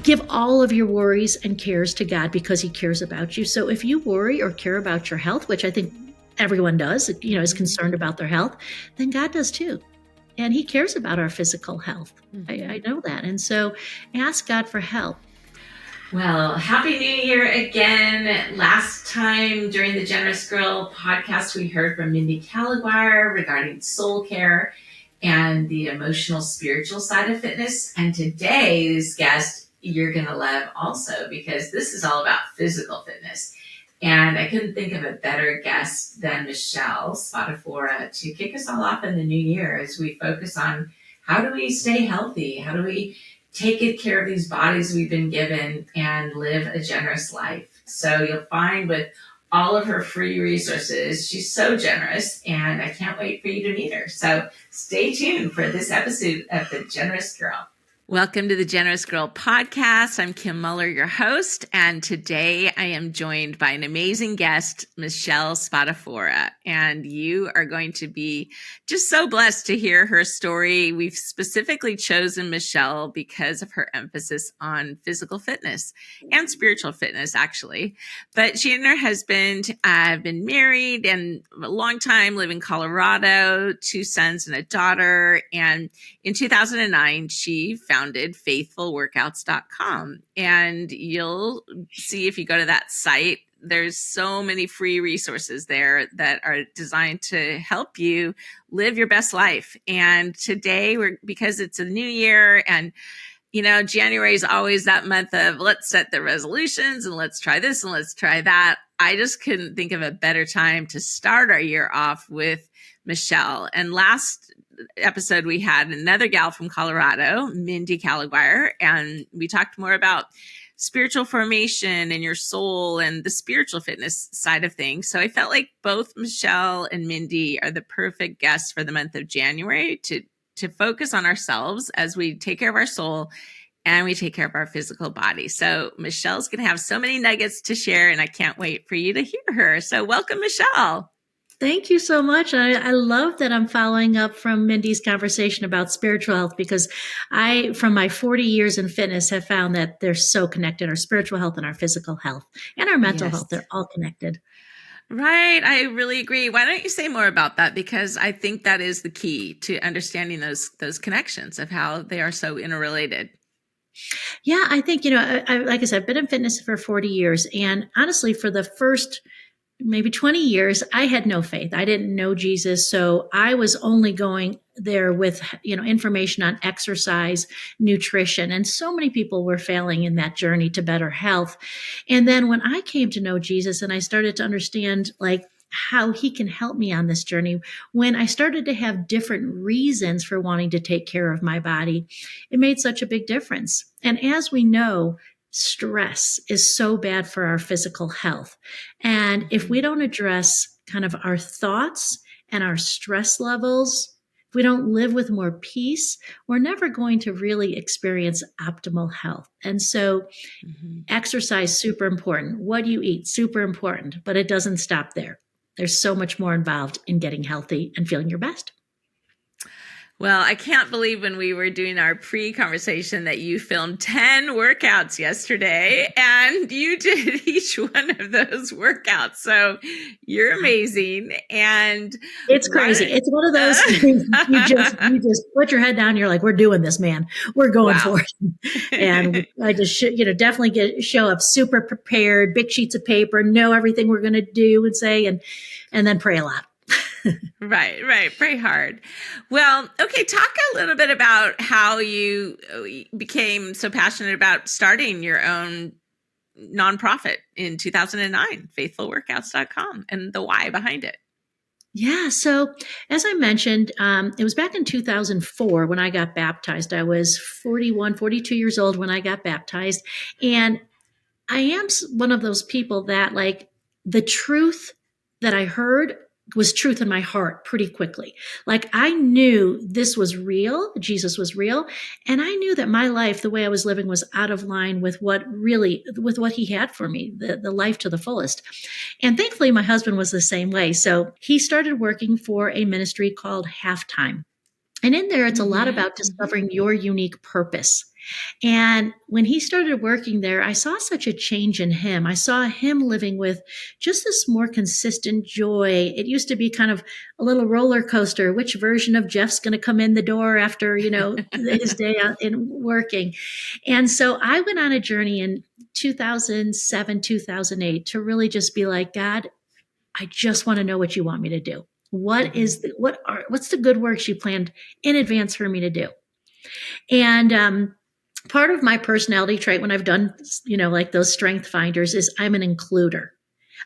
Give all of your worries and cares to God because he cares about you. So if you worry or care about your health, which I think everyone does, is concerned about their health, then God does too. And he cares about our physical health. I know that. And so ask God for help. Well, Happy New Year again. Last time during the Generous Girl podcast, we heard from Mindy Caliguire regarding soul care and the emotional, spiritual side of fitness. And today's guest, you're going to love also, because this is all about physical fitness. And I couldn't think of a better guest than Michelle Spadafora to kick us all off in the new year as we focus on how do we stay healthy? How do we take good care of these bodies we've been given and live a generous life? So you'll find with all of her free resources, she's so generous, and I can't wait for you to meet her. So stay tuned for this episode of The Generous Girl. Welcome to the Generous Girl podcast. I'm Kim Moeller, your host, and today I am joined by an amazing guest, Michelle Spadafora, and you are going to be just so blessed to hear her story. We've specifically chosen Michelle because of her emphasis on physical fitness and spiritual fitness, actually. But she and her husband have been married and a long time, live in Colorado, 2 sons and a daughter, and in 2009, she founded faithfulworkouts.com. And you'll see if you go to that site, there's so many free resources there that are designed to help you live your best life. And today, because it's a new year and January is always that month of let's set the resolutions and let's try this and let's try that. I just couldn't think of a better time to start our year off with Michelle. And last episode, we had another gal from Colorado, Mindy Caliguire, and we talked more about spiritual formation and your soul and the spiritual fitness side of things. So I felt like both Michelle and Mindy are the perfect guests for the month of January to focus on ourselves as we take care of our soul and we take care of our physical body. So Michelle's going to have so many nuggets to share, and I can't wait for you to hear her. So welcome, Michelle. Thank you so much. I love that I'm following up from Mindy's conversation about spiritual health, because I, from my 40 years in fitness, have found that they're so connected. Our spiritual health and our physical health and our mental health, they're all connected. Right. I really agree. Why don't you say more about that? Because I think that is the key to understanding those connections of how they are so interrelated. Yeah, I think, like I said, I've been in fitness for 40 years. And honestly, for the first maybe 20 years, I had no faith. I didn't know Jesus. So I was only going there with, information on exercise, nutrition. And so many people were failing in that journey to better health. And then when I came to know Jesus and I started to understand how he can help me on this journey, when I started to have different reasons for wanting to take care of my body, it made such a big difference. And as we know, stress is so bad for our physical health. And if we don't address kind of our thoughts and our stress levels, if we don't live with more peace, we're never going to really experience optimal health. And so exercise, super important. What you eat, super important, but it doesn't stop there. There's so much more involved in getting healthy and feeling your best. Well, I can't believe when we were doing our pre-conversation that you filmed 10 workouts yesterday and you did each one of those workouts. So you're amazing. And it's crazy. It's one of those things you just put your head down and you're like, we're doing this, man. We're going for it. And I just definitely show up super prepared, big sheets of paper, know everything we're going to do and say, and then pray a lot. Right. Pray hard. Well, okay. Talk a little bit about how you became so passionate about starting your own nonprofit in 2009, faithfulworkouts.com, and the why behind it. Yeah. So as I mentioned, it was back in 2004 when I got baptized. I was 42 years old when I got baptized. And I am one of those people that the truth that I heard was truth in my heart pretty quickly. I knew this was real, Jesus was real, and I knew that my life, the way I was living, was out of line with what he had for me, the life to the fullest. And thankfully, my husband was the same way. So he started working for a ministry called Halftime. And in there, it's a lot Mm-hmm. about Mm-hmm. discovering your unique purpose. And when he started working there, I saw such a change in him. I saw him living with just this more consistent joy. It used to be kind of a little roller coaster. Which version of Jeff's going to come in the door after, his day out in working? And so I went on a journey in 2007, 2008 to really just be like, God, I just want to know what you want me to do. Mm-hmm. What's the good works you planned in advance for me to do? And part of my personality trait when I've done, like those strength finders is I'm an includer.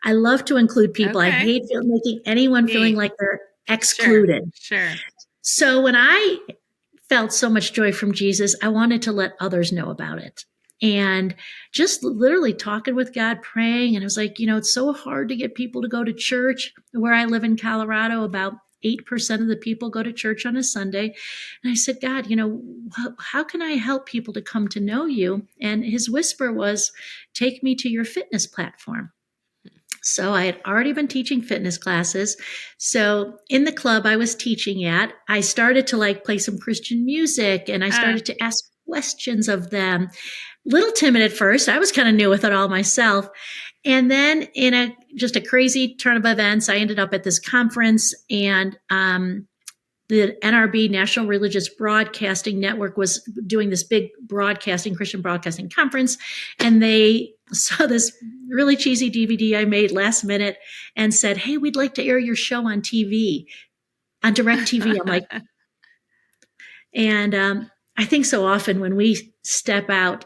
I love to include people. I Okay. hate making anyone feeling Neat. like they're Sure. excluded. Sure. So when I felt so much joy from Jesus, I wanted to let others know about it. And just literally talking with God, praying. And I was like, it's so hard to get people to go to church. Where I live in Colorado, about 8% of the people go to church on a Sunday. And I said, God, how can I help people to come to know you? And his whisper was, take me to your fitness platform. So I had already been teaching fitness classes. So in the club I was teaching at, I started to play some Christian music and I Uh, started to ask questions of them. Little timid at first. I was kind of new with it all myself. And then in just a crazy turn of events, I ended up at this conference and the NRB, National Religious Broadcasting Network, was doing this big Christian broadcasting conference. And they saw this really cheesy DVD I made last minute and said, hey, we'd like to air your show on TV, on direct TV. I'm like, and I think so often when we step out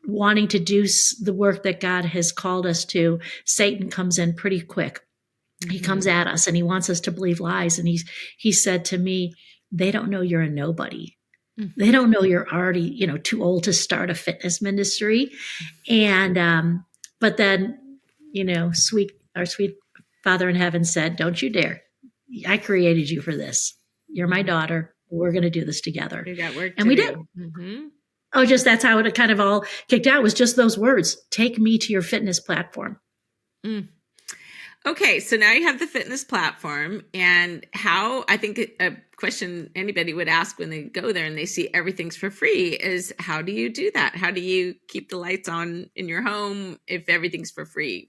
wanting to do the work that God has called us to, Satan comes in pretty quick. He comes mm-hmm. at us and he wants us to believe lies. And he said to me, they don't know you're a nobody. They don't know you're already, too old to start a fitness ministry. And, but then, our sweet Father in heaven said, don't you dare. I created you for this. You're my Mm-hmm. daughter. We're going to do this together. You got work And to we did. do. Mm-hmm. Oh, just that's how it kind of all kicked out, was just those words. Take me to your fitness platform. Mm. Okay, so now you have the fitness platform, and how I think a question anybody would ask when they go there and they see everything's for free is, how do you do that? How do you keep the lights on in your home if everything's for free?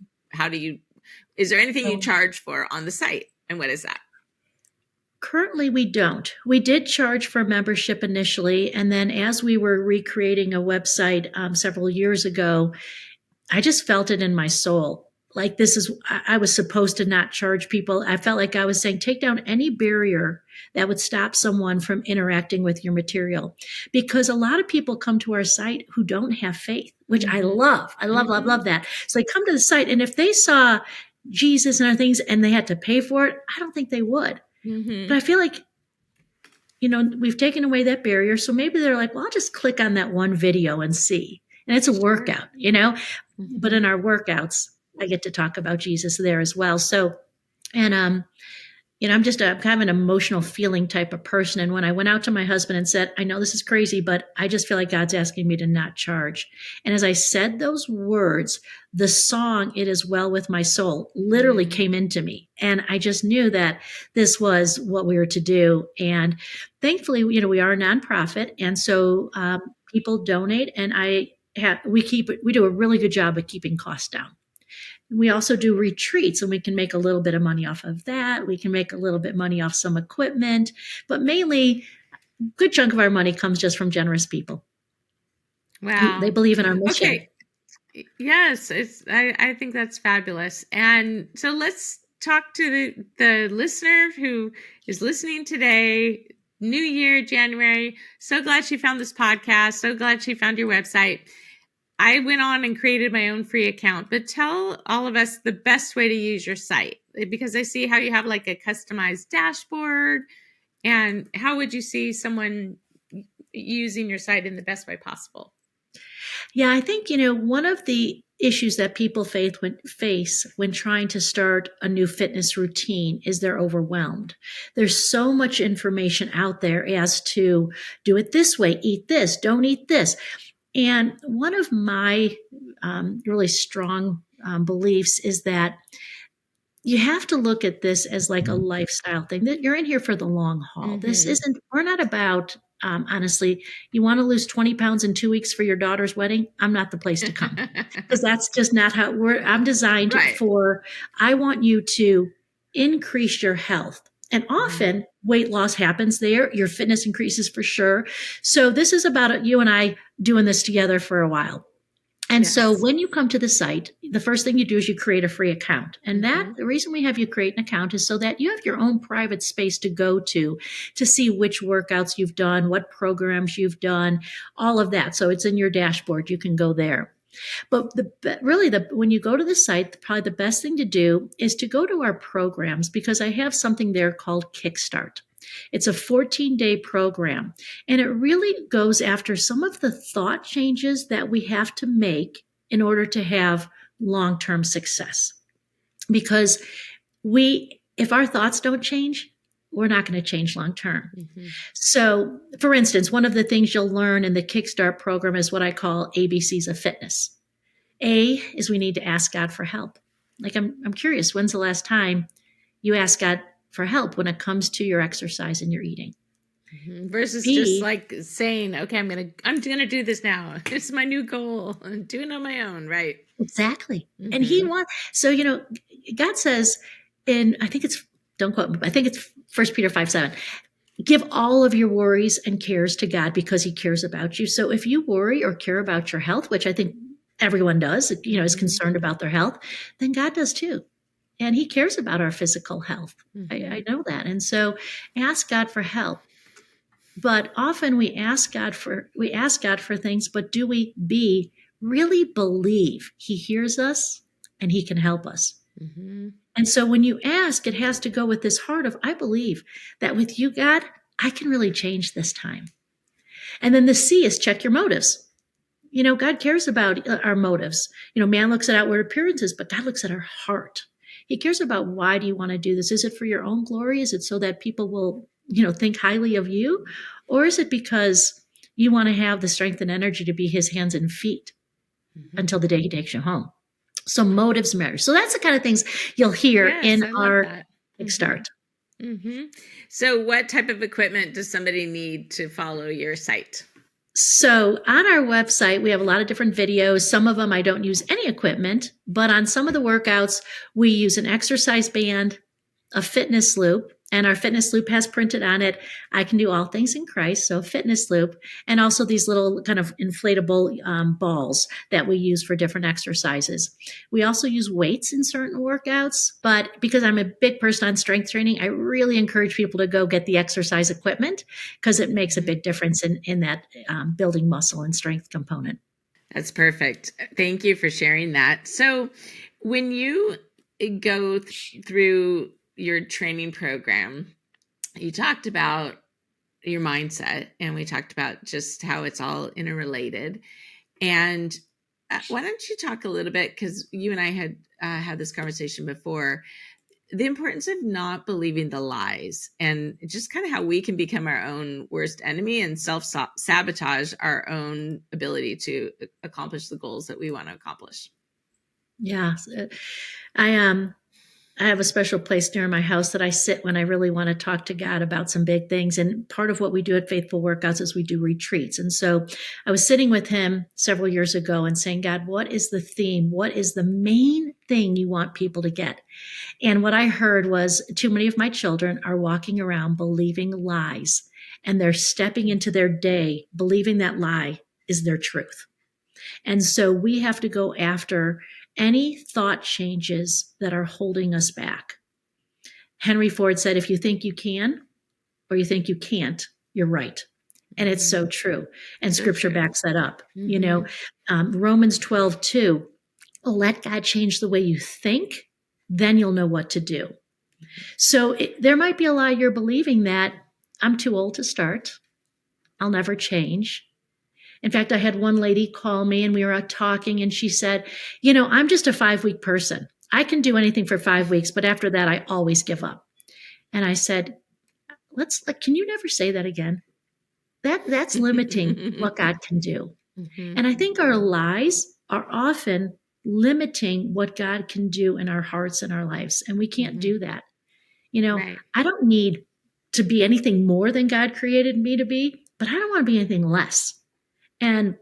Is there anything you So charge for on the site, and what is that? currently, we don't. We did charge for membership initially. And then as we were recreating a website several years ago, I just felt it in my soul. Like I was supposed to not charge people. I felt like I was saying, take down any barrier that would stop someone from interacting with your material. Because a lot of people come to our site who don't have faith, which I Mm-hmm. love. I love, love, Mm-hmm. love that. So they come to the site, and if they saw Jesus and other things and they had to pay for it, I don't think they would. Mm-hmm. But I feel like, we've taken away that barrier. So maybe they're like, well, I'll just click on that one video and see. And it's a Sure. workout. But in Mm-hmm. our workouts, I get to talk about Jesus there as well. So, and I'm just a kind of an emotional feeling type of person. And when I went out to my husband and said, I know this is crazy, but I just feel like God's asking me to not charge. And as I said those words, the song, It Is Well With My Soul, literally Mm-hmm. came into me. And I just knew that this was what we were to do. And thankfully, we are a nonprofit. And so people donate, and we do a really good job of keeping costs down. We also do retreats, and we can make a little bit of money off of that. We can make a little bit of money off some equipment, but mainly a good chunk of our money comes just from generous people who they Wow. believe in our mission. Okay. Yes, I think that's fabulous. And so let's talk to the listener who is listening today. New year, January. So glad she found this podcast. So glad she found your website. I went on and created my own free account, but tell all of us the best way to use your site, because I see how you have like a customized dashboard. And how would you see someone using your site in the best way possible? Yeah, I think, one of the issues that people face when trying to start a new fitness routine is they're overwhelmed. There's so much information out there as to do it this way, eat this, don't eat this. And one of my really strong beliefs is that you have to look at this as like a lifestyle thing, that you're in here for the long haul. This Mm-hmm. isn't, we're not about, honestly, you want to lose 20 pounds in 2 weeks for your daughter's wedding? I'm not the place to come, because that's just not how I'm designed Right. for. I want you to increase your health. And Mm-hmm. often weight loss happens there. Your fitness increases for sure. So this is about you and I doing this together for a while. And so Yes. when you come to the site, the first thing you do is you create a free account. And that Mm-hmm. the reason we have you create an account is so that you have your own private space to go to see which workouts you've done, what programs you've done, all of that. So it's in your dashboard. You can go there. But when you go to the site, probably the best thing to do is to go to our programs, because I have something there called Kickstart. It's a 14-day program, and it really goes after some of the thought changes that we have to make in order to have long-term success. Because if our thoughts don't change, we're not going to change long term. Mm-hmm. So, for instance, one of the things you'll learn in the Kickstart program is what I call ABCs of fitness. A is we need to ask God for help. Like, I'm curious, when's the last time you asked God for help when it comes to your exercise and your eating? Mm-hmm. Versus just B, like saying, okay, I'm gonna do this now. It's my new goal. I'm doing it on my own, right? exactly. And He Mm-hmm. wants, so, God says I think it's, don't quote me, but I think it's 1 Peter 5:7. Give all of your worries and cares to God because He cares about you. So if you worry or care about your health, which I think everyone does, is Mm-hmm. concerned about their health, then God does too. And He cares about our physical health. Mm-hmm. I know that. And so ask God for help. But often we ask God for things, but do we really believe He hears us and He can help us? Mm-hmm. And so when you ask, it has to go with this heart of, I believe that with you, God, I can really change this time. And then the C is check your motives. God cares about our motives. Man looks at outward appearances, but God looks at our heart. He cares about, why do you want to do this? Is it for your own glory? Is it so that people will, think highly of you? Or is it because you want to have the strength and energy to be His hands and feet Mm-hmm. until the day He takes you home? So motives matter. So that's the kind of things you'll hear Yes, in I love our that. Mm-hmm. Kickstart. Mm-hmm. So, what type of equipment does somebody need to follow your site? So on our website, we have a lot of different videos. Some of them I don't use any equipment, but on some of the workouts, we use an exercise band, a fitness loop, and our fitness loop has printed on it, I can do all things in Christ, so fitness loop, and also these little kind of inflatable balls that we use for different exercises. We also use weights in certain workouts, but because I'm a big person on strength training, I really encourage people to go get the exercise equipment, because it makes a Mm-hmm. big difference in that building muscle and strength component. That's perfect. Thank you for sharing that. So, when you go through your training program, you talked about your mindset, and we talked about just how it's all interrelated. And why don't you talk a little bit, because you and I had this conversation before, the importance of not believing the lies, and just kind of how we can become our own worst enemy and self sabotage our own ability to accomplish the goals that we want to accomplish. Yeah, I I have a special place near my house that I sit when I really want to talk to God about some big things. And part of what we do at Faithful Workouts is we do retreats. And so I was sitting with him several years ago and saying, God, what is the theme? What is the main thing you want people to get? And what I heard was, too many of my children are walking around believing lies, and they're stepping into their day believing that lie is their truth. And so we have to go after any thought changes that are holding us back. Henry Ford said, if you think you can or you think you can't, you're right. And it's Mm-hmm. so true. And So scripture true. backs that up. Mm-hmm. Romans 12:2, let God change the way you think, then you'll know what to do. So there might be a lie you're believing, that I'm too old to start. I'll never change. In fact, I had one lady call me and we were out talking, and she said, I'm just a 5-week person. I can do anything for 5 weeks, but after that, I always give up. And I said, can you never say that again? That's limiting what God can do. Mm-hmm. And I think our lies are often limiting what God can do in our hearts and our lives. And we can't Mm-hmm. do that. You know, Right. I don't need to be anything more than God created me to be, but I don't want to be anything less. And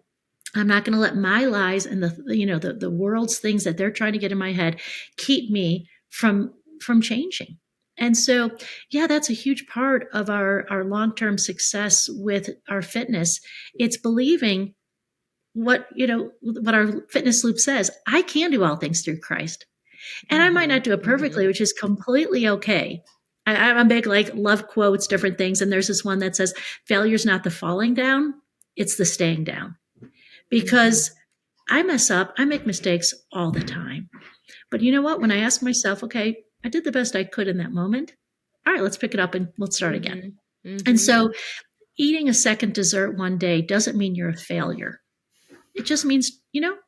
I'm not going to let my lies and the world's things that they're trying to get in my head keep me from changing. And so, yeah, that's a huge part of our long-term success with our fitness. It's believing what our fitness loop says. I can do all things through Christ. And I might Mm-hmm. not do it perfectly, Mm-hmm. which is completely okay. I'm a big like love quotes, different things. And there's this one that says, failure's not the falling down, it's the staying down. Mm-hmm. Because I mess up, I make mistakes all the time. But you know what? When I ask myself, okay, I did the best I could in that moment. All right, let's pick it up and let's start again. Mm-hmm. And Mm-hmm. so eating a second dessert one day doesn't mean you're a failure. It just means,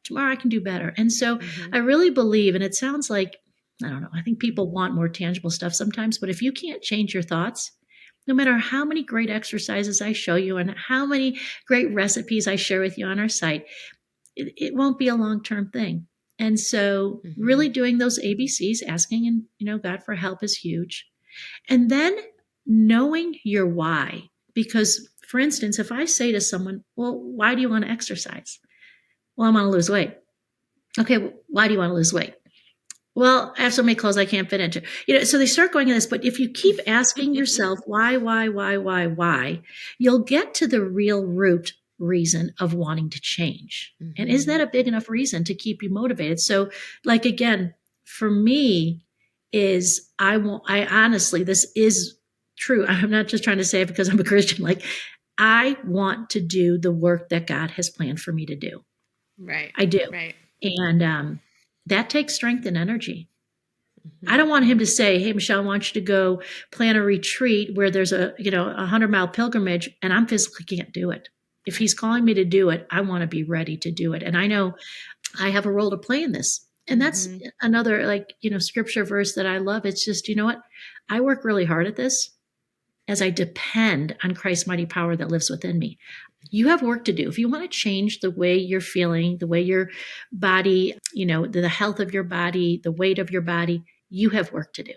tomorrow I can do better. And so Mm-hmm. I really believe, and it sounds like, I don't know, I think people want more tangible stuff sometimes, but if you can't change your thoughts, no matter how many great exercises I show you and how many great recipes I share with you on our site, it won't be a long term thing. And so, Mm-hmm. really doing those ABCs, asking and God for help is huge. And then knowing your why, because for instance, if I say to someone, "Well, why do you want to exercise?" "Well, I want to lose weight." "Okay, well, why do you want to lose weight?" "Well, I have so many clothes I can't fit into." So they start going in this, but if you keep asking yourself why, you'll get to the real root reason of wanting to change. And is Mm-hmm. that a big enough reason to keep you motivated? So, like again, for me, I honestly, this is true. I'm not just trying to say it because I'm a Christian. Like, I want to do the work that God has planned for me to do. Right. I do. Right. And that takes strength and energy. I Mm-hmm. don't want him to say, "Hey, Michelle, I want you to go plan a retreat where there's a 100-mile pilgrimage," and I'm physically can't do it. If he's calling me to do it, I want to be ready to do it. And I know I have a role to play in this. And that's Mm-hmm. another scripture verse that I love. It's just, you know what? I work really hard at this as I depend on Christ's mighty power that lives within me. You have work to do. If you want to change the way you're feeling, the way your body, the health of your body, the weight of your body, you have work to do.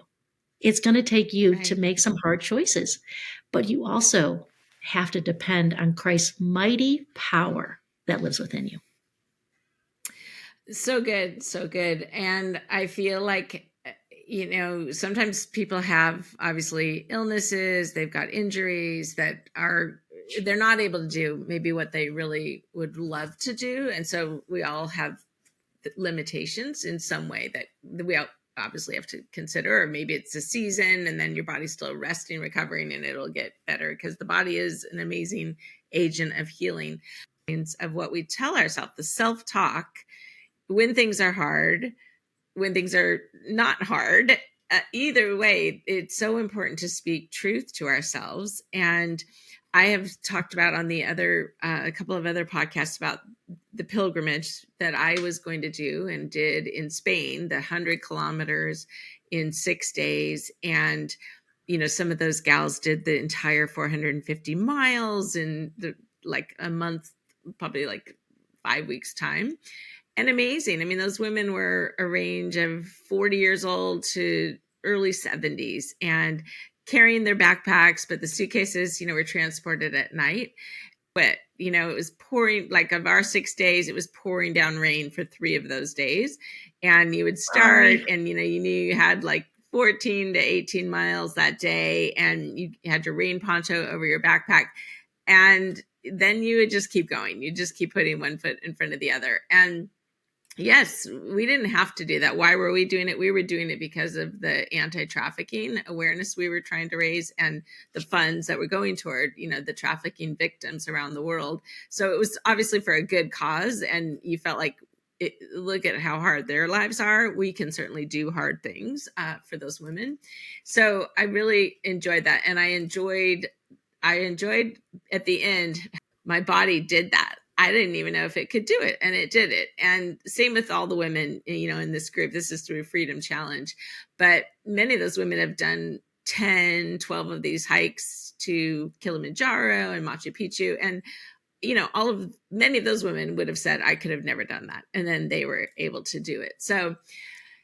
It's going to take you to Right. make some hard choices, but you also have to depend on Christ's mighty power that lives within you. So good. So good. And I feel like, sometimes people have obviously illnesses, they've got injuries that they're not able to do maybe what they really would love to do. And so we all have limitations in some way that we obviously have to consider, or maybe it's a season and then your body's still resting, recovering, and it'll get better because the body is an amazing agent of healing. Of what we tell ourselves, the self-talk, when things are hard, when things are not hard, either way, it's so important to speak truth to ourselves. And I have talked about on the other, a couple of other podcasts about the pilgrimage that I was going to do and did in Spain, the 100 kilometers in 6 days. And, some of those gals did the entire 450 miles in like a month, probably like 5 weeks time. And amazing. I mean, those women were a range of 40 years old to early 70s and carrying their backpacks, but the suitcases, were transported at night. But, it was pouring, like of our 6 days, it was pouring down rain for 3 of those days. And you would start Sorry. and, you knew you had like 14 to 18 miles that day and you had your rain poncho over your backpack. And then you would just keep going. You just keep putting one foot in front of the other. And yes, we didn't have to do that. Why were we doing it? We were doing it because of the anti-trafficking awareness we were trying to raise and the funds that were going toward, the trafficking victims around the world. So it was obviously for a good cause. And you felt like, look at how hard their lives are. We can certainly do hard things for those women. So I really enjoyed that. And I enjoyed at the end, my body did that. I didn't even know if it could do it, and it did it. And same with all the women, in this group. This is through Freedom Challenge. But many of those women have done 10, 12 of these hikes to Kilimanjaro and Machu Picchu. And many of those women would have said, I could have never done that. And then they were able to do it. So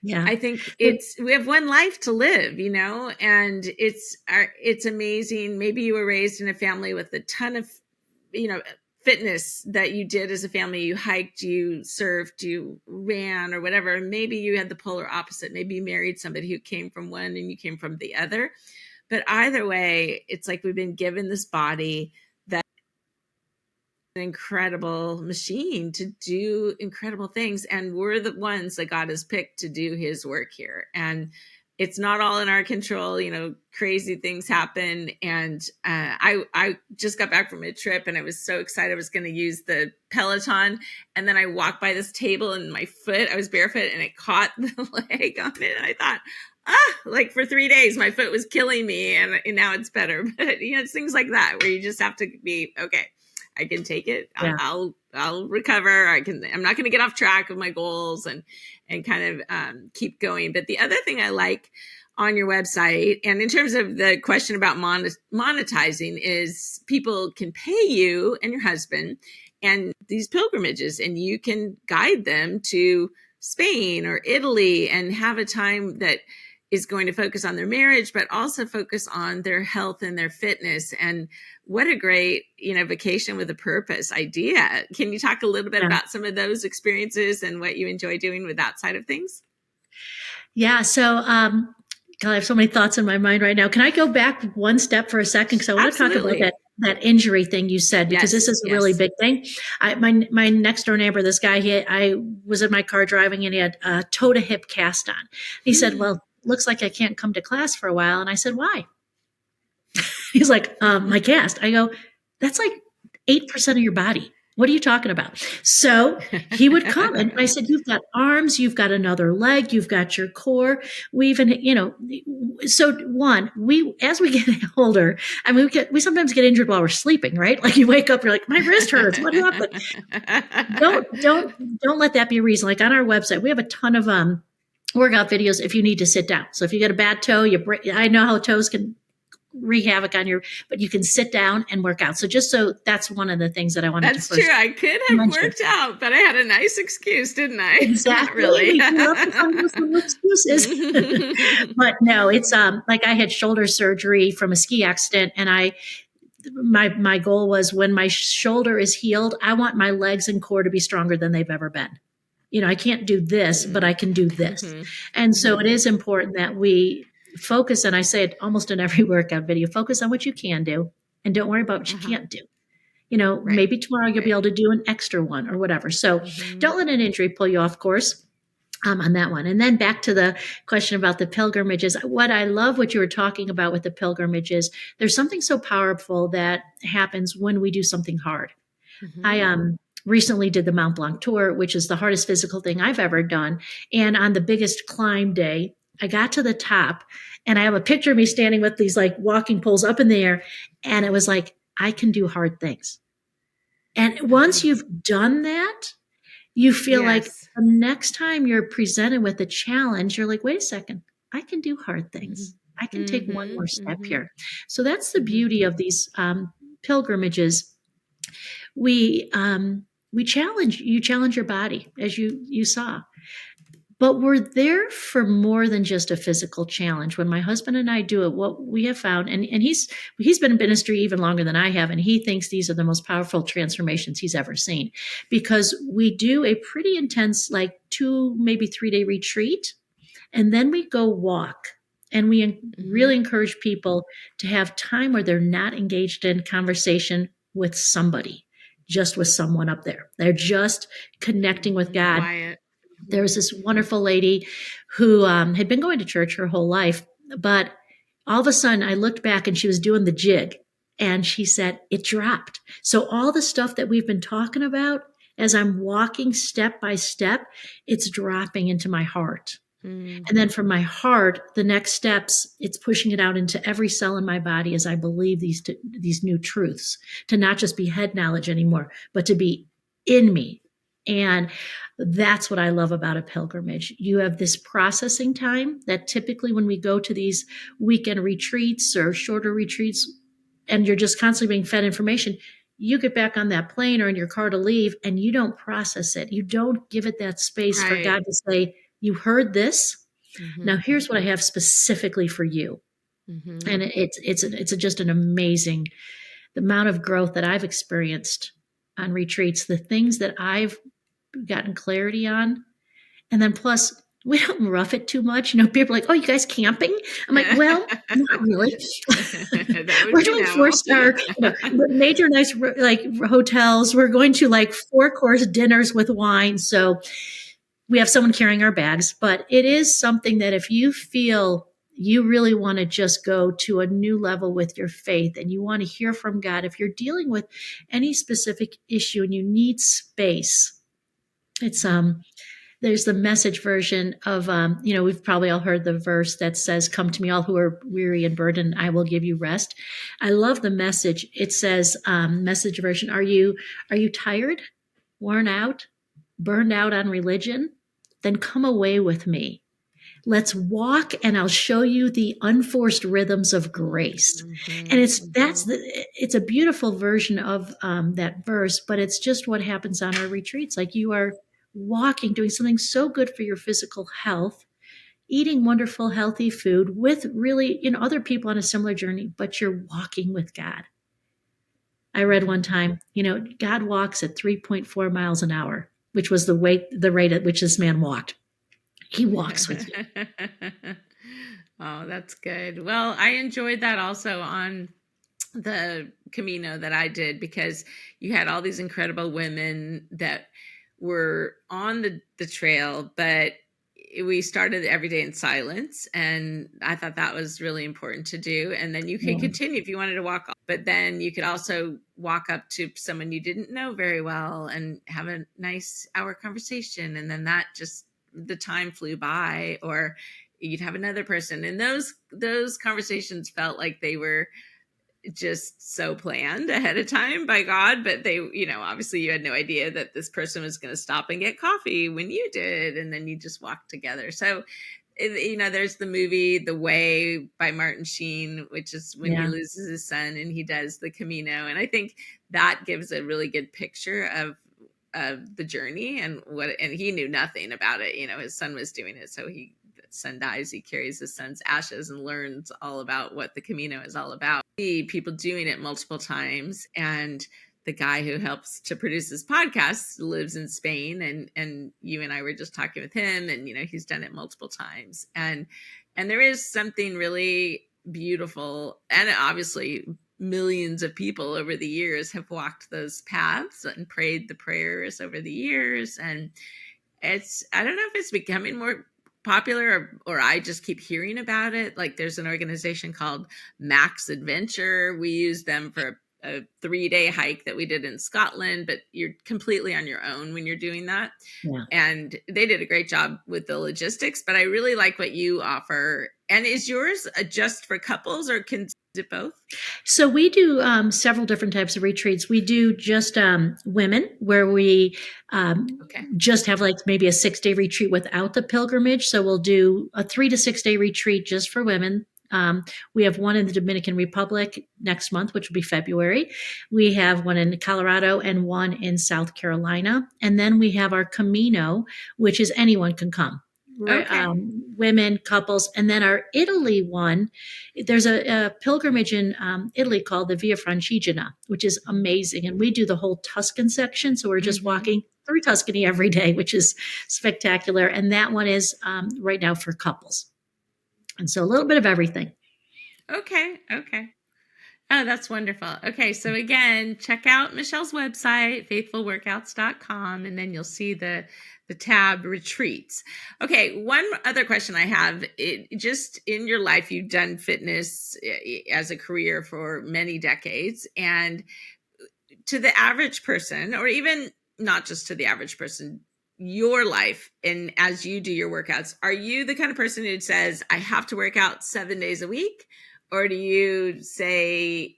Yeah. I think Well, we have one life to live, and it's amazing. Maybe you were raised in a family with a ton of, fitness that you did as a family. You hiked, you surfed, you ran, or whatever. Maybe you had the polar opposite. Maybe you married somebody who came from one and you came from the other. But either way, it's like we've been given this body that an incredible machine to do incredible things, and we're the ones that God has picked to do his work here. And it's not all in our control. Crazy things happen. And I just got back from a trip and I was so excited. I was going to use the Peloton, and then I walked by this table and I was barefoot and it caught the leg on it, and I thought, like for 3 days my foot was killing me, and now it's better. But it's things like that where you just have to be okay. I can take it. yeah. I'll recover. I'm not going to get off track of my goals and kind of keep going. But the other thing I like on your website, and in terms of the question about monetizing, is people can pay you and your husband and these pilgrimages, and you can guide them to Spain or Italy and have a time that is going to focus on their marriage, but also focus on their health and their fitness. And what a great, vacation with a purpose idea. Can you talk a little bit about some of those experiences and what you enjoy doing with that side of things? Yeah. So, God, I have so many thoughts in my mind right now. Can I go back one step for a second? Because I want to talk about that injury thing you said, because this is a really big thing. My next door neighbor, this guy, I was in my car driving and he had a toe to hip cast on. He said, well, looks like I can't come to class for a while. And I said, why? He's like, my cast. I go, that's like 8% of your body. What are you talking about? So he would come and I said, you've got arms, you've got another leg, you've got your core. We even, so as we get older, I mean, we sometimes get injured while we're sleeping, right? Like you wake up, you're like, my wrist hurts. What happened? Don't let that be a reason. Like on our website, we have a ton of, workout videos if you need to sit down. So if you get a bad toe, I know how toes can wreak havoc on but you can sit down and work out. So that's one of the things that I wanted to first. That's true. I could have worked out, but I had a nice excuse, didn't I? Exactly. Not really. We love to find some excuses. But no, it's like I had shoulder surgery from a ski accident, and my goal was, when my shoulder is healed, I want my legs and core to be stronger than they've ever been. I can't do this, but I can do this. And so it is important that we focus, and I say it almost in every workout video, focus on what you can do and don't worry about what you can't do. Maybe tomorrow you'll be able to do an extra one or whatever. So don't let an injury pull you off course on that one. And then back to the question about the pilgrimages. What I love what you were talking about with the pilgrimages, there's something so powerful that happens when we do something hard. I recently did the Mont Blanc tour, which is the hardest physical thing I've ever done. And on the biggest climb day, I got to the top and I have a picture of me standing with these like walking poles up in the air. And it was like, I can do hard things. And once you've done that, you feel like the next time you're presented with a challenge, you're like, wait a second, I can do hard things. I can take one more step here. So that's the beauty of these pilgrimages. We challenge your body, as you saw. But we're there for more than just a physical challenge. When my husband and I do it, what we have found, and he's been in ministry even longer than I have, and he thinks these are the most powerful transformations he's ever seen, because we do a pretty intense, like 2, maybe 3-day retreat, and then we go walk. And we really encourage people to have time where they're not engaged in conversation with somebody, just with someone up there. They're just connecting with God. Quiet. There was this wonderful lady who had been going to church her whole life, but all of a sudden I looked back and she was doing the jig, and she said, it dropped. So all the stuff that we've been talking about, as I'm walking step by step, it's dropping into my heart. And then from my heart, the next steps, it's pushing it out into every cell in my body as I believe these new truths, to not just be head knowledge anymore, but to be in me. And that's what I love about a pilgrimage. You have this processing time that typically when we go to these weekend retreats or shorter retreats, and you're just constantly being fed information, you get back on that plane or in your car to leave and you don't process it. You don't give it that space for Right. God to say, you heard this. Now Mm-hmm. here's what I have specifically for you. Mm-hmm. And just an amazing, the amount of growth that I've experienced on retreats, the things that I've gotten clarity on. And then plus, we don't rough it too much. People are like, oh, you guys camping? I'm like, well, not really. That would We're be doing no. 4-star, major nice like hotels. We're going to like 4-course dinners with wine. So we have someone carrying our bags, but it is something that if you feel you really want to just go to a new level with your faith and you want to hear from God, if you're dealing with any specific issue and you need space, it's there's the message version of we've probably all heard the verse that says, come to me all who are weary and burdened, I will give you rest. I love the message. It says, message version, are you tired, worn out, burned out on religion? Then come away with me. Let's walk and I'll show you the unforced rhythms of grace. And Mm-hmm. Mm-hmm. it's a beautiful version of that verse, but it's just what happens on our retreats. Like you are walking, doing something so good for your physical health, eating wonderful, healthy food with really, other people on a similar journey, but you're walking with God. I read one time, God walks at 3.4 miles an hour, which was the rate at which this man walked. He walks with you. Oh, that's good. Well, I enjoyed that also on the Camino that I did, because you had all these incredible women that were on the trail, but we started every day in silence, and I thought that was really important to do. And then you could Yeah. continue if you wanted to walk, but then you could also walk up to someone you didn't know very well and have a nice hour conversation, and then that just, the time flew by. Or you'd have another person, and those conversations felt like they were just so planned ahead of time by God, but they, obviously you had no idea that this person was going to stop and get coffee when you did, and then you just walked together. So, there's the movie The Way by Martin Sheen, which is when he Yeah. loses his son and he does the Camino, and I think that gives a really good picture of the journey and he knew nothing about it. His son was doing it, so son dies, he carries his son's ashes and learns all about what the Camino is all about. See people doing it multiple times, and the guy who helps to produce this podcast lives in Spain, and you and I were just talking with him, and he's done it multiple times, and there is something really beautiful, and obviously millions of people over the years have walked those paths and prayed the prayers over the years, and I don't know if it's becoming more popular, or I just keep hearing about it. Like there's an organization called Max Adventure. We use them for a 3-day hike that we did in Scotland, but you're completely on your own when you're doing that. Yeah. And they did a great job with the logistics, but I really like what you offer. And is yours just for couples, or can it both? So we do several different types of retreats. We do just women, where we Okay. just have like maybe a 6-day retreat without the pilgrimage. So we'll do a 3 to 6-day retreat just for women. We have one in the Dominican Republic next month, which will be February. We have one in Colorado and one in South Carolina. And then we have our Camino, which is anyone can come. Okay. Women, couples, and then our Italy one. There's a pilgrimage in Italy called the Via Francigena, which is amazing, and we do the whole Tuscan section. So we're just walking through Tuscany every day, which is spectacular. And that one is right now for couples, and so a little bit of everything. Okay. Oh, that's wonderful. Okay, so again, check out Michelle's website, faithfulworkouts.com, and then you'll see the tab retreats. Okay, one other question I have, just in your life, you've done fitness as a career for many decades, and to the average person, or even not just to the average person, your life, and as you do your workouts, are you the kind of person who says, I have to work out 7 days a week? Or do you say,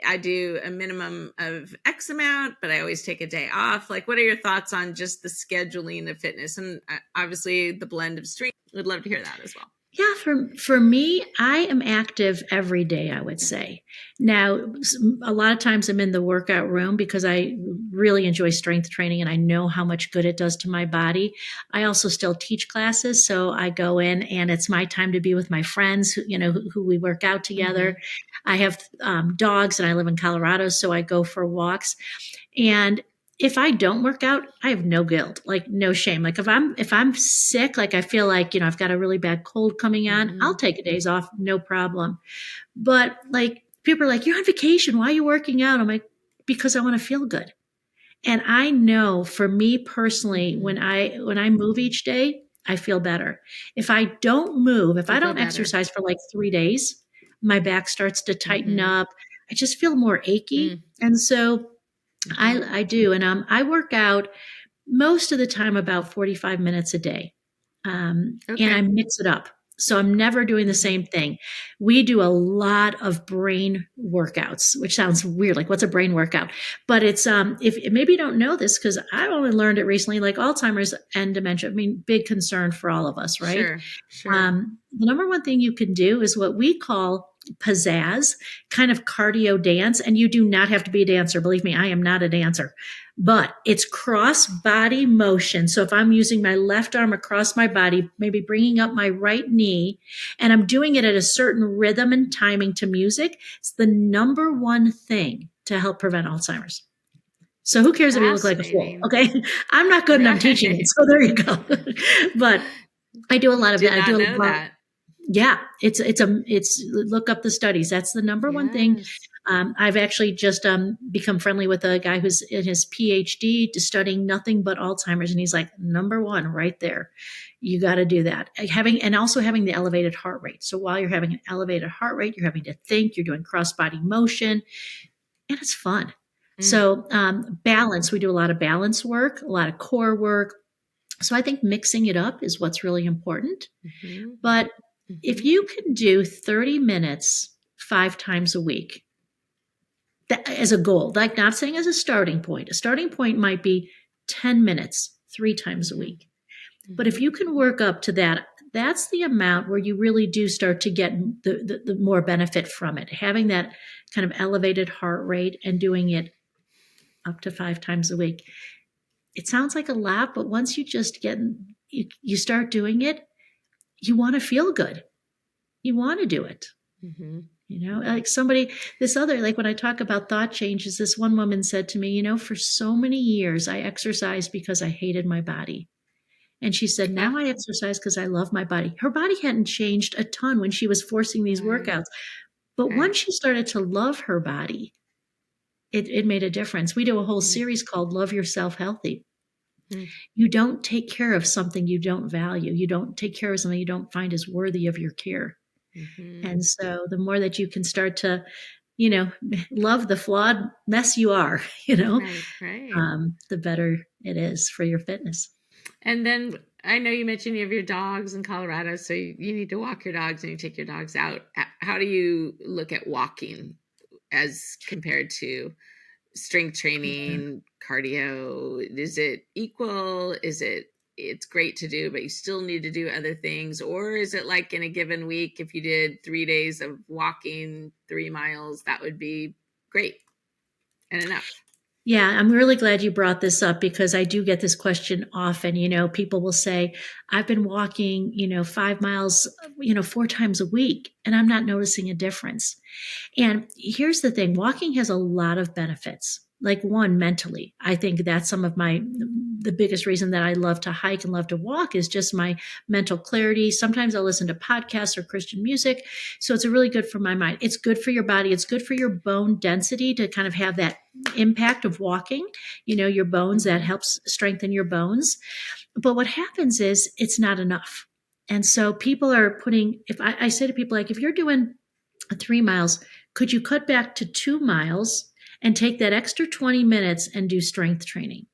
I do a minimum of X amount, but I always take a day off? Like, what are your thoughts on just the scheduling of fitness, and obviously the blend of strength? Would love to hear that as well. Yeah, for me, I am active every day, I would say. Now, a lot of times I'm in the workout room because I really enjoy strength training and I know how much good it does to my body. I also still teach classes, so I go in and it's my time to be with my friends who we work out together. Mm-hmm. I have dogs and I live in Colorado, so I go for walks. And if I don't work out, I have no guilt, like no shame. Like if I'm sick, like I feel like, I've got a really bad cold coming on, I'll Mm-hmm. take a days off, no problem. But like people are like, "You're on vacation. Why are you working out?" I'm like, because I want to feel good. And I know for me personally, Mm-hmm. when I move each day, I feel better. If I don't move, if You I feel don't better. exercise for like 3 days, my back starts to tighten Mm-hmm. up. I just feel more achy. And so I, Mm-hmm. I do. And I work out most of the time about 45 minutes a day. And I Okay. mix it up. So I'm never doing the Mm-hmm. same thing. We do a lot of brain workouts, which sounds weird. Like, what's a brain workout? But it's if maybe you don't know this because I only learned it recently. Like Alzheimer's and dementia, I mean, big concern for all of us, right? Sure. Sure. The number one thing you can do is what we call pizzazz, kind of cardio dance. And you do not have to be a dancer. Believe me, I am not a dancer, but it's cross body motion. So if I'm using my left arm across my body, maybe bringing up my right knee, and I'm doing it at a certain rhythm and timing to music, it's the number one thing to help prevent Alzheimer's. So who cares if you look like a fool? Fascinating. Okay. I'm not good and I'm teaching it. Right. So there you go. But I do a lot of Did that. I not do a know lot. that. Yeah, it's look up the studies. That's the number one thing. Yes. I've actually just become friendly with a guy who's in his PhD to studying nothing but Alzheimer's, and he's like number one right there. You got to do that. Having the elevated heart rate. So while you're having an elevated heart rate, you're having to think. You're doing cross body motion, and it's fun. Mm. So balance. We do a lot of balance work, a lot of core work. So I think mixing it up is what's really important. Mm-hmm. But if Mm-hmm. you can do 30 minutes 5 times a week, that, as a goal, like not saying as a starting point might be 10 minutes 3 times a Mm-hmm. week. But if Mm-hmm. you can work up to that, that's the amount where you really do start to get the more benefit from it. Having that kind of elevated heart rate and doing it up to 5 times a week. It sounds like a lot, but once you start doing it, you want to feel good. You want to do it. Mm-hmm. Like like when I talk about thought changes, this one woman said to me, for so many years I exercised because I hated my body. And she said, now I exercise because I love my body. Her body hadn't changed a ton when she was forcing these Right. workouts. But Right. once she started to love her body, it made a difference. We do a whole series called Love Yourself Healthy. Mm-hmm. You don't take care of something you don't value. You don't take care of something you don't find is worthy of your care. Mm-hmm. And so the more that you can start to, you know, love the flawed mess you are, Right. Right. the better it is for your fitness. And then I know you mentioned you have your dogs in Colorado, so you need to walk your dogs and you take your dogs out. How do you look at walking as compared to strength Yeah. training, cardio? Is it equal? Is it's great to do, but you still need to do other things? Or is it like in a given week, if you did 3 days of walking 3 miles, that would be great and enough? Yeah, I'm really glad you brought this up because I do get this question often. People will say, I've been walking, 5 miles, 4 times a week, and I'm not noticing a difference. And here's the thing, walking has a lot of benefits. Like one, mentally. I think that's the biggest reason that I love to hike and love to walk is just my mental clarity. Sometimes I'll listen to podcasts or Christian music. So it's really good for my mind. It's good for your body. It's good for your bone density to kind of have that impact of walking, your bones, that Mm-hmm. helps strengthen your bones. But what happens is it's not enough. And so people are if I say to people, like, if you're doing 3 miles, could you cut back to 2 miles and take that extra 20 minutes and do strength training?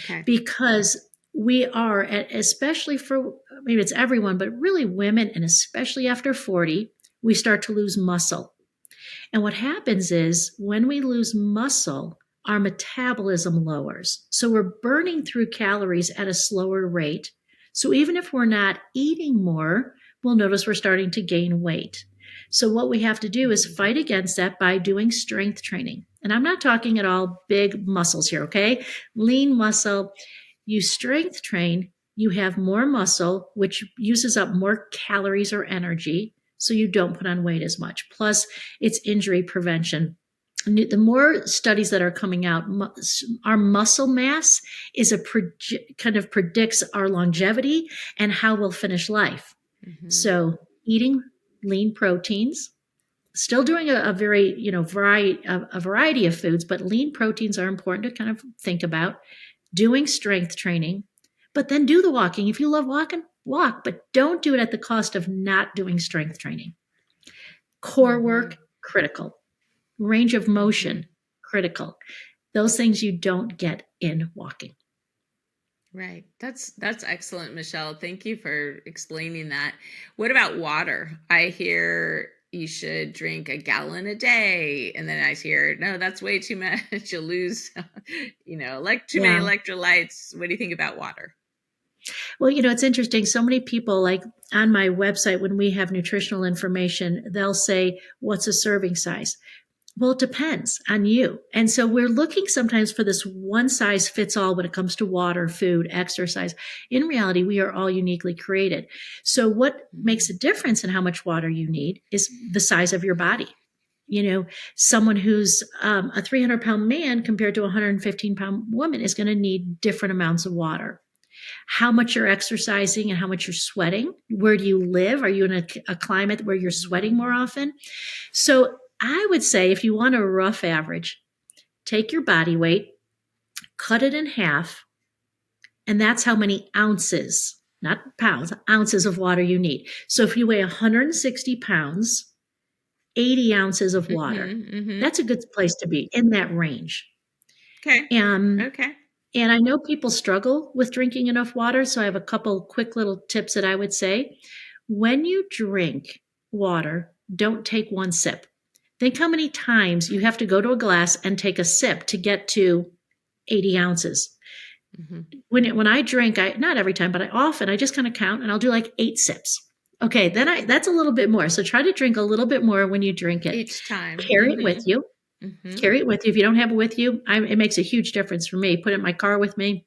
Okay. Because we are especially for, maybe it's everyone, but really women, and especially after 40, we start to lose muscle. And what happens is when we lose muscle, our metabolism lowers. So we're burning through calories at a slower rate. So even if we're not eating more, we'll notice we're starting to gain weight. So, what we have to do is fight against that by doing strength training. And I'm not talking at all big muscles here, okay? Lean muscle, you strength train, you have more muscle, which uses up more calories or energy, so you don't put on weight as much. Plus, it's injury prevention. The more studies that are coming out, our muscle mass is kind of predicts our longevity and how we'll finish life. Mm-hmm. So eating lean proteins, still doing a very, variety of foods, but lean proteins are important to kind of think about. Doing strength training, but then do the walking. If you love walking, walk, but don't do it at the cost of not doing strength training. Core work, critical. Range of motion, critical. Those things you don't get in walking. Right. That's excellent, Michelle. Thank you for explaining that. What about water? I hear you should drink a gallon a day. And then I hear, no, that's way too much. You'll lose, too many electrolytes. What do you think about water? Well, it's interesting. So many people, like on my website, when we have nutritional information, they'll say, what's a serving size? Well, it depends on you. And so we're looking sometimes for this one size fits all when it comes to water, food, exercise. In reality, we are all uniquely created. So what makes a difference in how much water you need is the size of your body. Someone who's a 300-pound man compared to a 115-pound woman is going to need different amounts of water. How much you're exercising and how much you're sweating. Where do you live? Are you in a climate where you're sweating more often? So I would say if you want a rough average, take your body weight, cut it in half, and that's how many ounces, not pounds, ounces of water you need. So if you weigh 160 pounds, 80 ounces of water. That's a good place to be, in that range. Okay. Okay. And I know people struggle with drinking enough water, so I have a couple quick little tips that I would say. When you drink water, don't take one sip. Think how many times you have to go to a glass and take a sip to get to 80 ounces. When I drink, not every time, but I just kind of count and I'll do like 8 sips. Okay, then that's a little bit more. So try to drink a little bit more when you drink it. Each time. Carry it with you. Carry it with you. If you don't have it with you, it makes a huge difference for me. Put it in my car with me.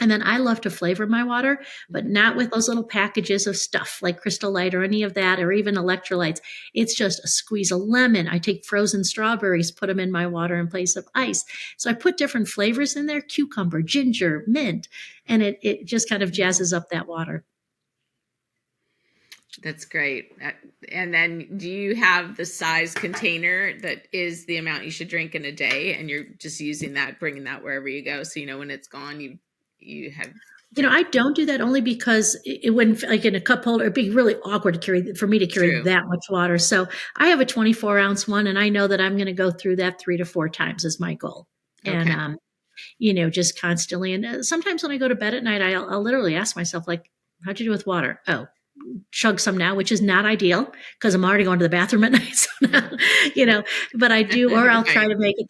And then I love to flavor my water, but not with those little packages of stuff like Crystal Light or any of that, or even electrolytes. It's just a squeeze of lemon. I take frozen strawberries, put them in my water in place of ice. So I put different flavors in there, cucumber, ginger, mint, and it just kind of jazzes up that water. That's great. And then do you have the size container that is the amount you should drink in a day, and you're just using that, bringing that wherever you go, so when it's gone, you have... I don't do that only because it wouldn't, like in a cup holder, it'd be really awkward for me to carry that much water. So I have a 24-ounce one, and I know that I'm going to go through that 3 to 4 times is my goal. Okay. And, just constantly. And sometimes when I go to bed at night, I'll literally ask myself, like, how'd you do with water? Oh, chug some now, which is not ideal because I'm already going to the bathroom at night. So now, but I do, or I'll try to make it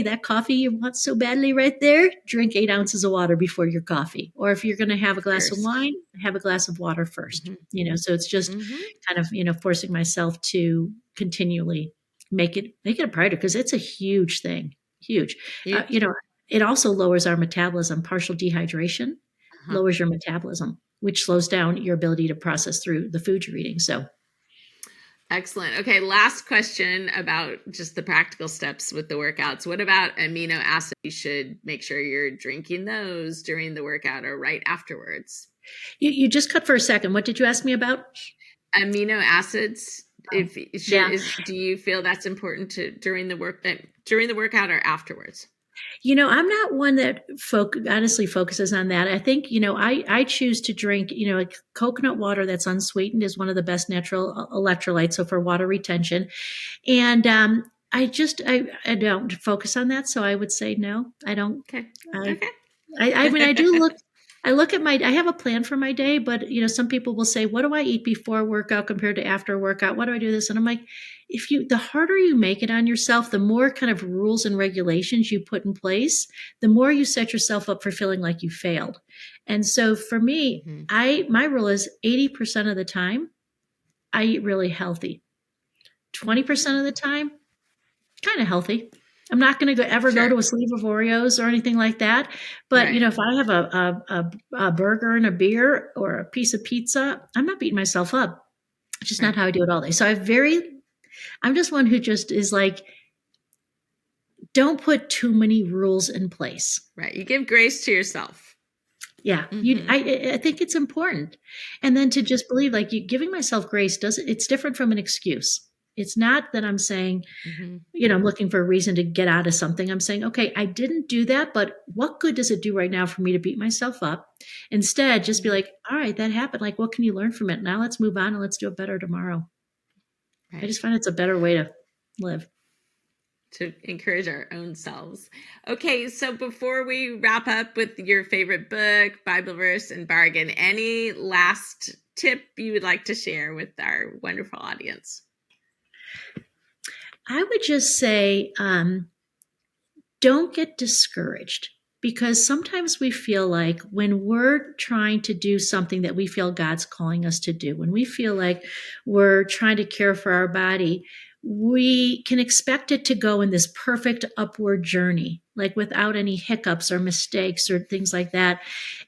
that coffee you want so badly right there, drink 8 ounces of water before your coffee. Or if you're going to have a glass of wine, have a glass of water first, so it's just kind of, forcing myself to continually make it a priority because it's a huge thing. Huge. It also lowers our metabolism. Partial dehydration lowers your metabolism, which slows down your ability to process through the food you're eating. So, excellent. Okay, last question about just the practical steps with the workouts. What about amino acids? You should make sure you're drinking those during the workout or right afterwards. You just cut for a second. What did you ask me about? Amino acids. Do you feel that's important during the workout or afterwards? I'm not one that honestly focuses on that. I think, I choose to drink, like coconut water that's unsweetened is one of the best natural electrolytes. So for water retention. And I don't focus on that. So I would say no, I don't. Okay. I have a plan for my day, but some people will say, what do I eat before workout compared to after workout? What do I do this? And I'm like, the harder you make it on yourself, the more kind of rules and regulations you put in place, the more you set yourself up for feeling like you failed. And so for me, my rule is 80% of the time, I eat really healthy. 20% of the time, kind of healthy. I'm not going to ever go to a sleeve of Oreos or anything like that. But, Right. if I have a burger and a beer or a piece of pizza, I'm not beating myself up. It's just not how I do it all day. So I'm just one who just is like, don't put too many rules in place. Right. You give grace to yourself. Yeah. I think it's important. And then to just believe, like, giving myself grace it's different from an excuse. It's not that I'm saying, I'm looking for a reason to get out of something. I'm saying, okay, I didn't do that, but what good does it do right now for me to beat myself up? Instead, just be like, all right, that happened. Like, what can you learn from it? Now let's move on and let's do it better tomorrow. Right. I just find it's a better way to live. To encourage our own selves. Okay, so before we wrap up with your favorite book, Bible verse, and bargain, any last tip you would like to share with our wonderful audience? I would just say, don't get discouraged, because sometimes we feel like when we're trying to do something that we feel God's calling us to do, when we feel like we're trying to care for our body, we can expect it to go in this perfect upward journey, like without any hiccups or mistakes or things like that.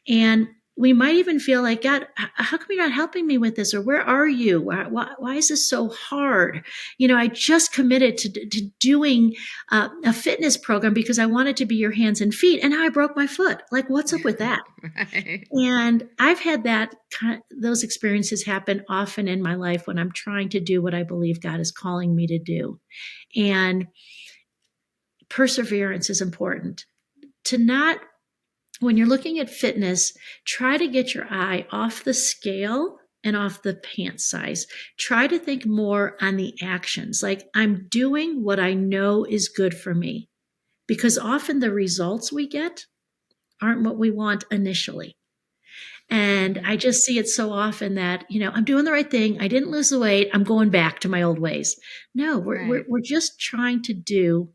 And we might even feel like, God, how come you're not helping me with this? Or where are you? Why is this so hard? I just committed to doing a fitness program because I wanted to be your hands and feet, and now I broke my foot. Like, what's up with that? Right. And I've had those experiences happen often in my life when I'm trying to do what I believe God is calling me to do. And perseverance is important. When you're looking at fitness, try to get your eye off the scale and off the pant size. Try to think more on the actions. Like, I'm doing what I know is good for me, because often the results we get aren't what we want initially. And I just see it so often that, I'm doing the right thing. I didn't lose the weight. I'm going back to my old ways. No, we're just trying to do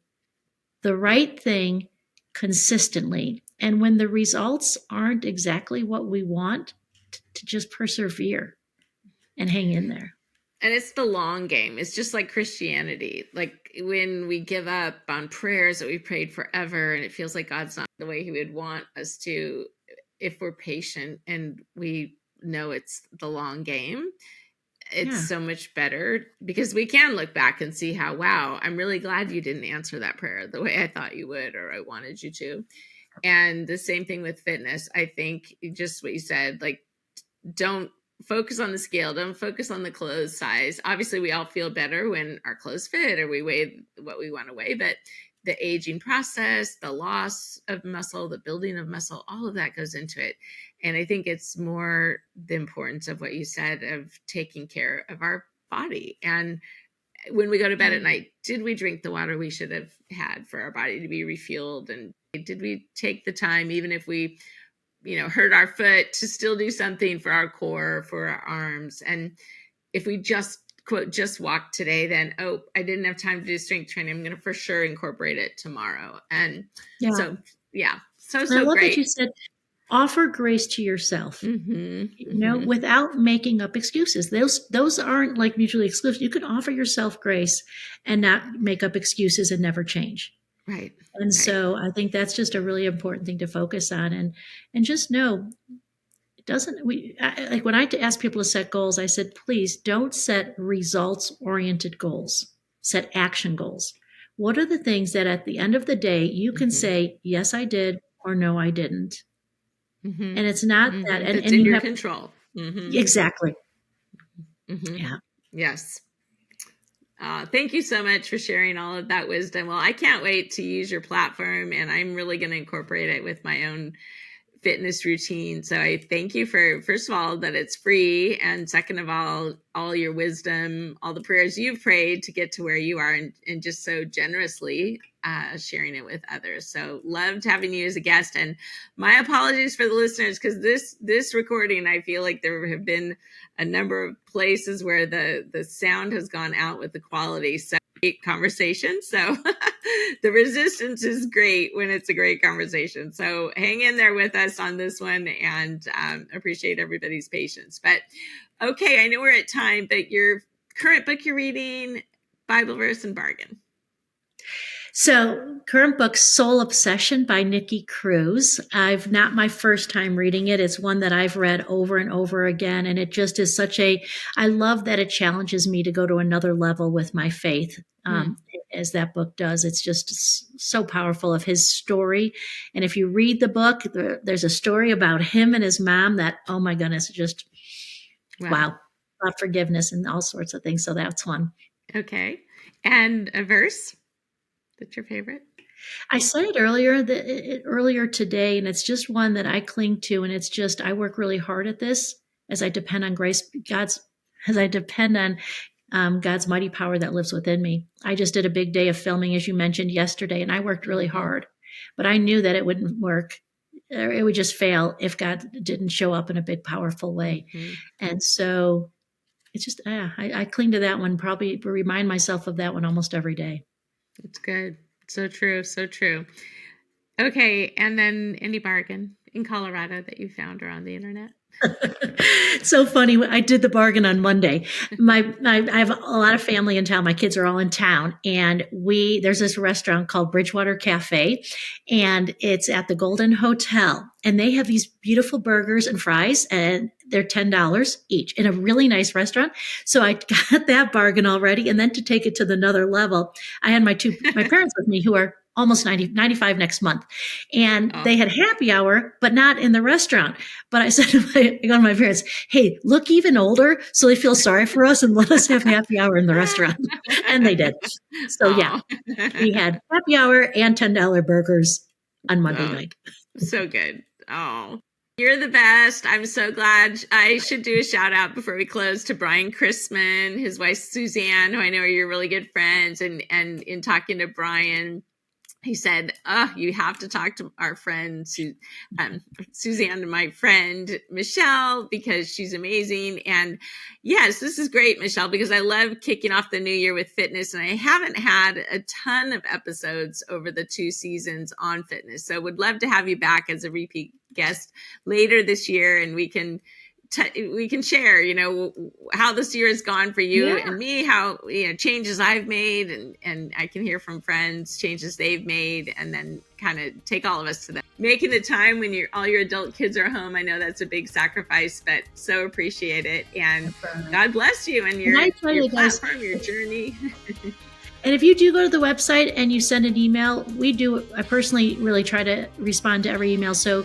the right thing consistently. And when the results aren't exactly what we want, to just persevere and hang in there. And it's the long game. It's just like Christianity. Like when we give up on prayers that we prayed forever and it feels like God's not the way he would want us to, if we're patient and we know it's the long game, it's so much better, because we can look back and see how, wow, I'm really glad you didn't answer that prayer the way I thought you would, or I wanted you to. And the same thing with fitness. I think just what you said, like, don't focus on the scale. Don't focus on the clothes size. Obviously, we all feel better when our clothes fit or we weigh what we want to weigh, but the aging process, the loss of muscle, the building of muscle, all of that goes into it. And I think it's more the importance of what you said, of taking care of our body. And when we go to bed at night, did we drink the water we should have had for our body to be refueled? And did we take the time, even if we hurt our foot, to still do something for our core, for our arms? And if we just walk today, then, I didn't have time to do strength training, I'm going to for sure incorporate it tomorrow. And so I love great that you said offer grace to yourself, without making up excuses. Those aren't like mutually exclusive. You can offer yourself grace and not make up excuses and never change. Right. And so I think that's just a really important thing to focus on, and just know it doesn't, like when I ask people to set goals, I said, please don't set results oriented goals, set action goals. What are the things that at the end of the day, you can say, yes, I did, or no, I didn't. And it's not that, and it's in your control. Exactly. Yeah. Yes. Thank you so much for sharing all of that wisdom. Well, I can't wait to use your platform, and I'm really going to incorporate it with my own fitness routine. So I thank you for, first of all, that it's free, and second of all your wisdom, all the prayers you've prayed to get to where you are, and just so generously sharing it with others. So loved having you as a guest, and my apologies for the listeners, because this recording, I feel like there have been a number of places where the sound has gone out with the quality. So great conversation. So the resistance is great when it's a great conversation. So hang in there with us on this one, and appreciate everybody's patience. But okay, I know we're at time, but your current book you're reading, Bible verse and bargain. So, current book, Soul Obsession by Nikki Cruz. I've not my first time reading it. It's one that I've read over and over again. And it just is I love that it challenges me to go to another level with my faith, as that book does. It's just so powerful of his story. And if you read the book, there's a story about him and his mom that, oh my goodness, just wow, about forgiveness and all sorts of things. So that's one. Okay. And a verse? That's your favorite? I said it earlier today, and it's just one that I cling to, and it's just I work really hard at this as I depend on God's mighty power that lives within me. I just did a big day of filming, as you mentioned yesterday, and I worked really hard, but I knew that it wouldn't work. It would just fail if God didn't show up in a big, powerful way. And so it's just, I cling to that one, probably remind myself of that one almost every day. It's good. So true. So true. Okay. And then any bargain in Colorado that you found or on the internet? So funny. I did the bargain on Monday. I have a lot of family in town. My kids are all in town, and there's this restaurant called Bridgewater Cafe, and it's at the Golden Hotel, and they have these beautiful burgers and fries, and they're $10 each in a really nice restaurant. So I got that bargain already. And then to take it to another level, I had my parents with me who are almost 95 next month. And they had happy hour, but not in the restaurant. But I said I go to my parents, hey, look even older so they feel sorry for us and let us have happy hour in the restaurant. And they did. So yeah, we had happy hour and $10 burgers on Monday night. So good. Oh, you're the best. I'm so glad. I should do a shout out before we close to Brian Chrisman, his wife Suzanne, who I know are your really good friends. And in talking to Brian, he said, you have to talk to our friend, Suzanne, and my friend, Michelle, because she's amazing. And yes, this is great, Michelle, because I love kicking off the new year with fitness. And I haven't had a ton of episodes over the 2 seasons on fitness. So would love to have you back as a repeat guest later this year. And we can share, how this year has gone for you and me, how, changes I've made, and I can hear from friends, changes they've made, and then kind of take all of us to that. Making the time when all your adult kids are home. I know that's a big sacrifice, but so appreciate it. And God bless you and your platform, your journey. And if you do go to the website and you send an email, I personally really try to respond to every email. So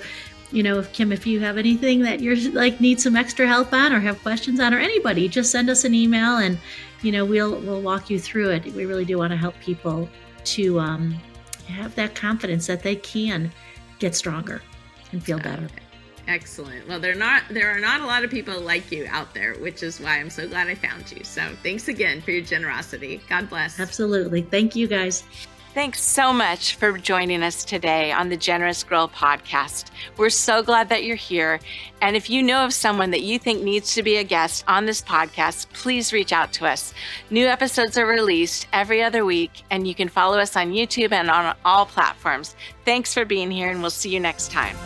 Kim, if you have anything that you're need some extra help on or have questions on, or anybody, just send us an email and, we'll walk you through it. We really do want to help people to have that confidence that they can get stronger and feel better. Excellent. Well, there are not a lot of people like you out there, which is why I'm so glad I found you. So thanks again for your generosity. God bless. Absolutely. Thank you, guys. Thanks so much for joining us today on the Generous Girl podcast. We're so glad that you're here. And if you know of someone that you think needs to be a guest on this podcast, please reach out to us. New episodes are released every other week, and you can follow us on YouTube and on all platforms. Thanks for being here, and we'll see you next time.